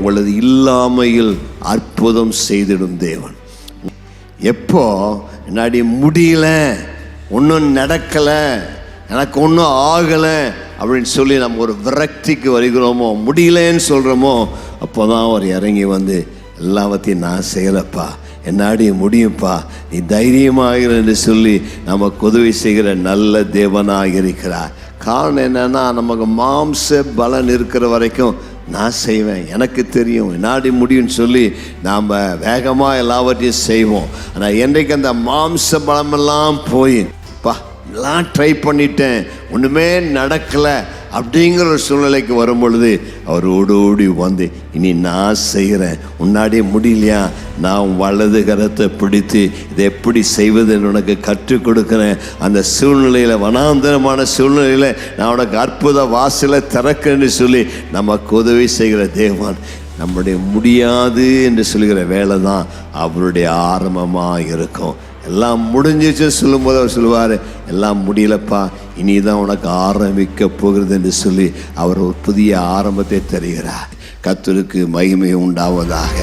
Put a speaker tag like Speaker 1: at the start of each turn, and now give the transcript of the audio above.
Speaker 1: உங்களது இல்லாமையில் அற்புதம் செய்திடும் தேவன். எப்போ என்னாடி முடியல, ஒன்றும் நடக்கலை, எனக்கு ஒன்றும் ஆகலை அப்படின்னு சொல்லி நம்ம ஒரு விரக்திக்கு வருகிறோமோ, முடியலன்னு சொல்கிறோமோ, அப்போ தான் அவர் இறங்கி வந்து எல்லாவற்றையும் நான் செய்யலப்பா, என்னாடி முடியும்ப்பா, நீ தைரியமாக என்று சொல்லி நமக்கு உதவி செய்கிற நல்ல தேவனாக இருக்கிறார். காரணம் என்னன்னா, நமக்கு மாம்ச பலன் இருக்கிற வரைக்கும் நான் செய்வேன், எனக்கு தெரியும், என்னாடி முடியும்னு சொல்லி நாம் வேகமாக எல்லாவற்றையும் செய்வோம். ஆனால் என்றைக்கு அந்த மாம்ச பலமெல்லாம் போய் எல்லாம் ட்ரை பண்ணிட்டேன், ஒன்றுமே நடக்கலை அப்படிங்கிற ஒரு சூழ்நிலைக்கு வரும் பொழுது அவர் ஓடி வந்து, இனி நான் செய்கிறேன், முன்னாடியே முடியலையா, நான் வலது கரத்தை பிடித்து இதை எப்படி செய்வதுன்னு உனக்கு கற்றுக் கொடுக்குறேன். அந்த சூழ்நிலையில், வனாந்தரமான சூழ்நிலையில் நான் உனக்கு அற்புத வாசலை திறக்கிறேன்னு சொல்லி நமக்கு உதவி செய்கிற தேவன். நம்முடைய முடியாது என்று சொல்கிற வேலை தான் அவருடைய ஆரம்பமாக இருக்கும். எல்லாம் முடிஞ்சிச்சு சொல்லும்போது அவர் சொல்லுவார், எல்லாம் முடியலப்பா, இனிதான் உனக்கு ஆரம்பிக்க போகிறது என்று சொல்லி அவர் ஒரு புதிய ஆரம்பத்தை தருகிறார். கர்த்தருக்கு மகிமை உண்டாவதாக.